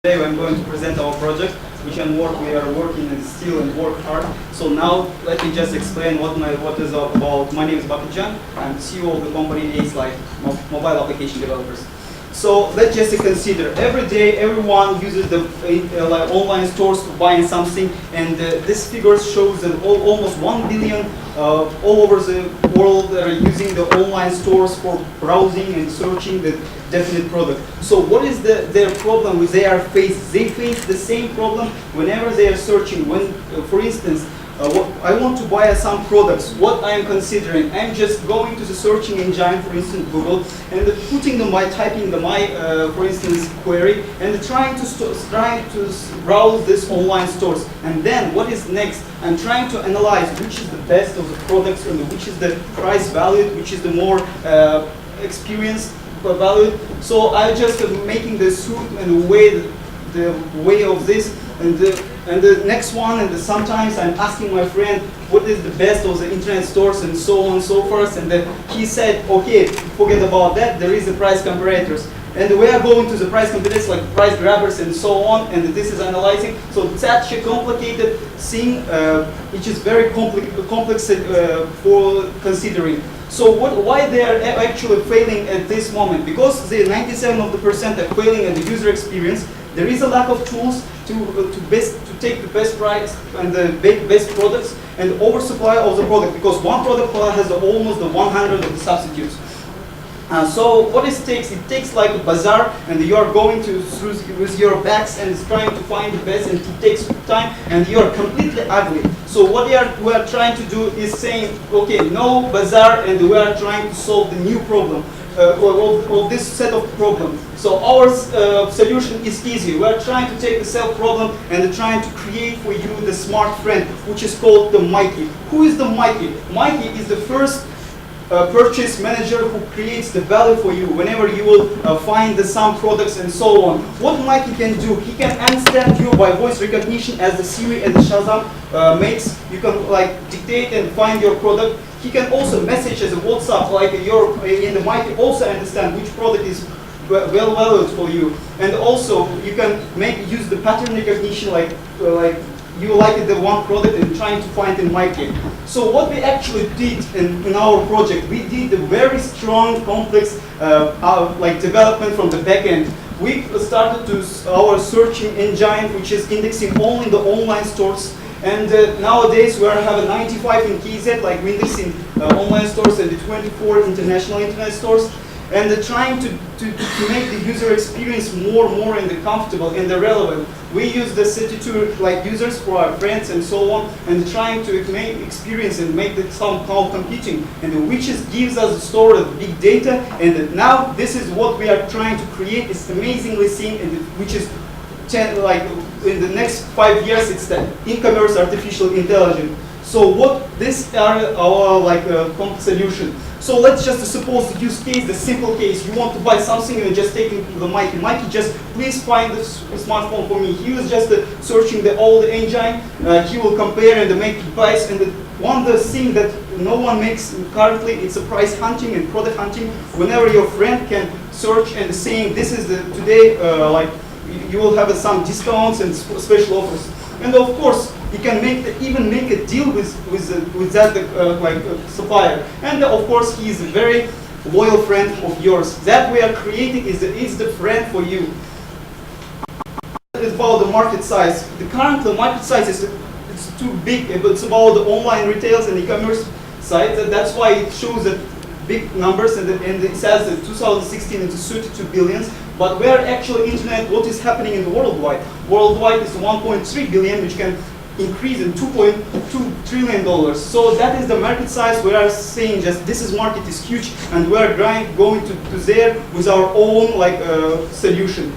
Today I'm going to present our project, we are working in steel and work hard. So now let me just explain what is about. My name is Bakitjan. I'm CEO of the company AceLife, mobile application developers. So let's just consider every day everyone uses the online stores to buy something, and this figure shows that almost 1 billion all over the world are using the online stores for browsing and searching the definite product. So what is their problem with they face? They face the same problem whenever they are searching. When, for instance, I want to buy some products. What I am considering, I'm just going to the searching engine, for instance Google, and putting them by typing my, for instance, query, and trying to browse this online stores. And then what is next? I'm trying to analyze which is the best of the products and which is the price valued, which is the more experience valued. So I'm just making the suit and the way of this. And the next one, and sometimes I'm asking my friend what is the best of the internet stores and so on and so forth, and then he said, okay, forget about that, there is the price comparators. And we are going to the price comparators like price grabbers and so on, and this is analyzing. So it's actually a complicated thing, which is very complex for considering. So why they are actually failing at this moment? Because the 97% are failing at the user experience. There is a lack of tools to take the best price and the best products, and oversupply of the product, because one product has almost the 100 of the substitutes. So what it takes like a bazaar, and you are going through with your bags and trying to find the best, and it takes time, and you are completely ugly. So what we are trying to do is saying, okay, no bazaar, and we are trying to solve the new problem. Of this set of problems. So our solution is easy. We are trying to take the self problem and trying to create for you the smart friend, which is called the Mikey. Who is the Mikey? Mikey is the first purchase manager who creates the value for you whenever you will find some products and so on. What Mikey can do, he can understand you by voice recognition as the Siri and the Shazam makes. You can like dictate and find your product. He can also message as a WhatsApp, like in the Mikey also understand which product is well valued for you. And also you can use the pattern recognition, like you like the one product and trying to find in Mikey. So what we actually did in our project, we did a very strong, complex development from the back end. We started our searching engine, which is indexing only the online stores. And nowadays we have a 95 in KZ, like we index in online stores, and the 24 international internet stores. And trying to make the user experience more and comfortable and relevant. We use the 32 users for our friends and so on, and trying to make experience and make it somehow competing, and which gives us a store of big data. And now this is what we are trying to create. It's amazingly seen, and which is in the next 5 years, it's the e-commerce artificial intelligence. So what this are our solution. So let's just suppose the use case, the simple case. You want to buy something and just taking the Mikey. Mikey, just please find the smartphone for me. He was just searching all the engine. He will compare and make the price. And the thing that no one makes currently, it's a price hunting and product hunting. Whenever your friend can search and saying this is today, you will have some discounts and special offers. And of course, you can even make a deal with that supplier. And of course, he is a very loyal friend of yours. That we are creating is the friend for you. It's about the market size. The current market size it's too big. It's about the online retails and e-commerce side. That's why it shows that big numbers, and it says that 2016 it's 32 billions. But where actually internet, what is happening in the worldwide? Worldwide is 1.3 billion, which can increase in $2.2 trillion. So that is the market size. We are saying just this market is huge, and we are going to there with our own solution.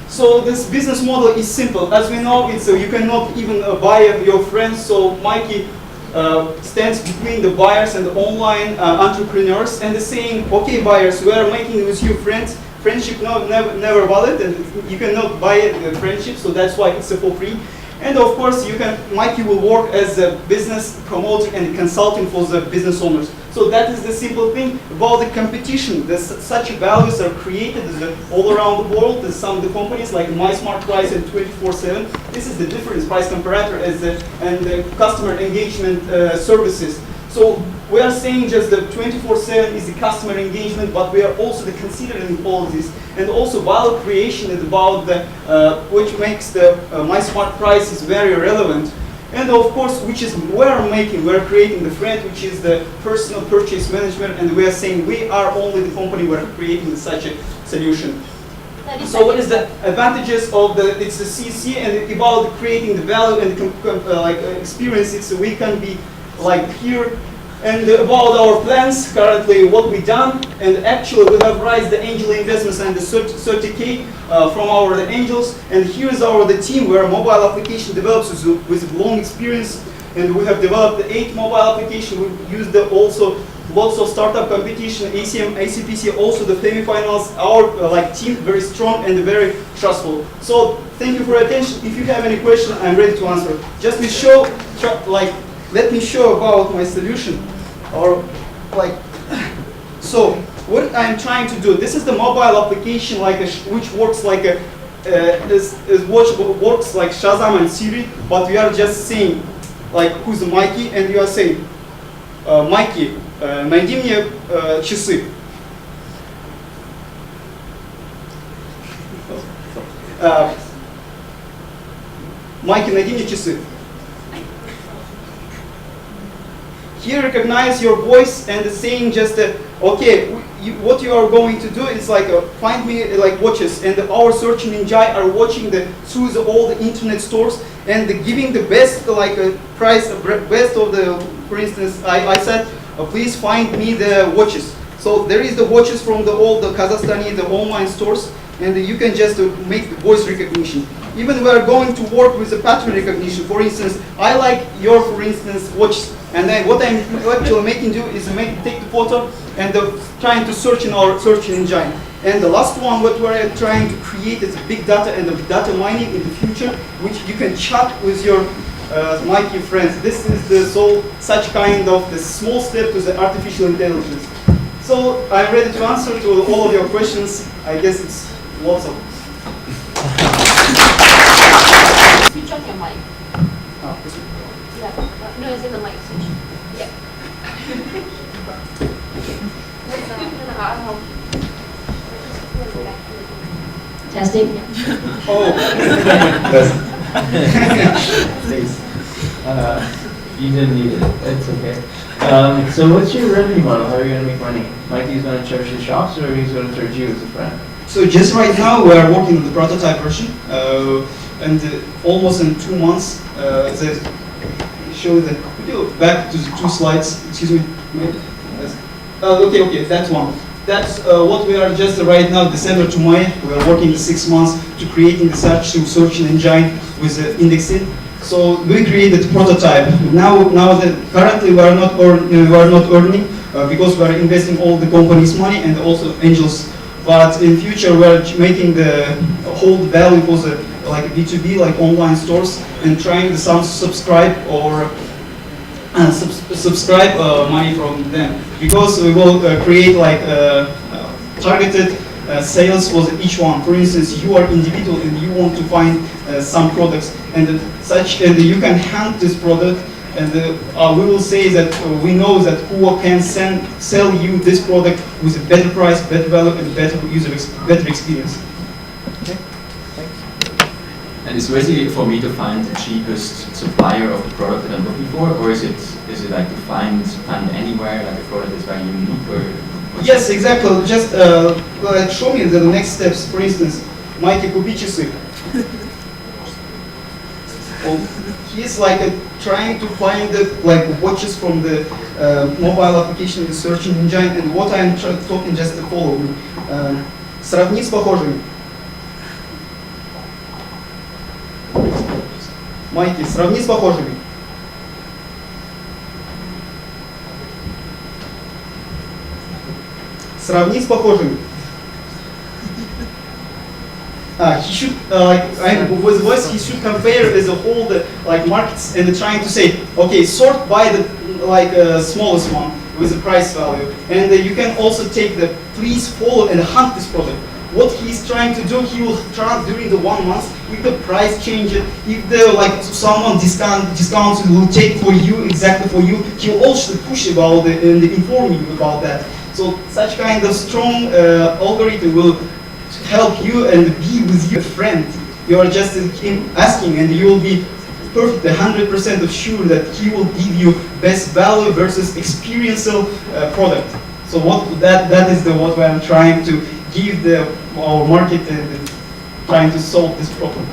So this business model is simple. As we know, you cannot even buy your friends. So Mikey stands between the buyers and the online entrepreneurs, and saying, okay, buyers, we are making with you friends. Friendship never valid, and you cannot buy a friendship, so that's why it's for free. And of course, Mikey will work as a business promoter and consulting for the business owners. So that is the simple thing about the competition. Such values are created all around the world. There's some of the companies like MySmartPrice and 24/7. This is the difference, price comparator and the customer engagement services. So we are saying just that 24/7 is the customer engagement, but we are also considering all this. And also value creation is about which makes the MySmartPrice is very relevant. And of course, which is we're creating the friend, which is the personal purchase management, and we are saying we are only the company we're creating such a solution. So what is the advantages of it's the CC and about creating the value and experiences, so we can be like here. And about our plans, currently what we done, and actually we have raised the angel investments and the 30K from the angels. And here is the team where mobile application developers with long experience, and we have developed the 8 mobile application. We used also lots of startup competition, ACM, ACPC, also the semi-finals. Our team very strong and very trustful. So thank you for your attention. If you have any question, I'm ready to answer. Just to show, let me show about my solution. So what I'm trying to do, this is the mobile application which works works like Shazam and Siri, but we are just saying who's Mikey, and you are saying Mikey, найди мне часы. Mikey, найди мне часы. Here recognize your voice and saying just okay, what you are going to do is find me watches, and our search engine are watching through all the internet stores and giving the best price, best of the. For instance, I said please find me the watches. So there is the watches from all the Kazakhstani the online stores, and you can just make the voice recognition. Even we are going to work with the pattern recognition. For instance, I like your, for instance, watch. And then what I'm actually making do is take the photo and trying to search in our search engine. And the last one, what we're trying to create is big data and the data mining in the future, which you can chat with your Mikey friends. This is such kind of the small step to the artificial intelligence. So I'm ready to answer to all of your questions. I guess it's lots of. Switch on your mic. Oh, this one. Yeah. No, it's in the mic switch. Yeah. Testing. Oh. Thanks. You didn't need it. It's okay. So what's your revenue model? How are you going to make money? Mikey's going to charge the shops, or he's going to charge you as a friend? So just right now we are working on the prototype version, and almost in 2 months, show the video back to the 2 slides. Excuse me. Yes. Okay, that's one. That's what we are just right now, December to May. We are working the 6 months to creating the search engine with indexing. So we created a prototype. Now that currently we are not earning because we are investing all the company's money and also angels. But in future we are making the whole value for the B2B online stores and trying to subscribe or subscribe money from them, because we will create targeted sales for each one. For instance, you are individual and you want to find some products and you can hand this product, and we will say that we know that who can sell you this product with a better price, better value, and better better experience. Okay. Thanks. And it's easy for me to find the cheapest supplier of the product that I'm looking for, or is it like to find anywhere like a product that's very unique, or? Yes, exactly. Just show me the next steps. For instance, Mikey, купи часы. He's trying to find the watches from the mobile application, the search engine, and what I'm talking just to follow me. Сравни с похожими. Майки, сравни с похожими. Сравни с похожими. He should, with voice, he should compare as a whole the markets and trying to say, okay, sort by the smallest one, with the price value. And you can also take the please follow and hunt this product. What he's trying to do, he will try during the 1 month, if the price changes, if the someone discounts will take for you, exactly for you, he will also push about it and inform you about that. So such kind of strong algorithm will help you and be with your friend. You are just asking and you will be perfect, 100% of sure that he will give you best value versus experiential product. So that is what I'm trying to give our market and trying to solve this problem.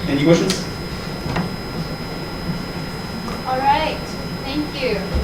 Any questions? All right, thank you.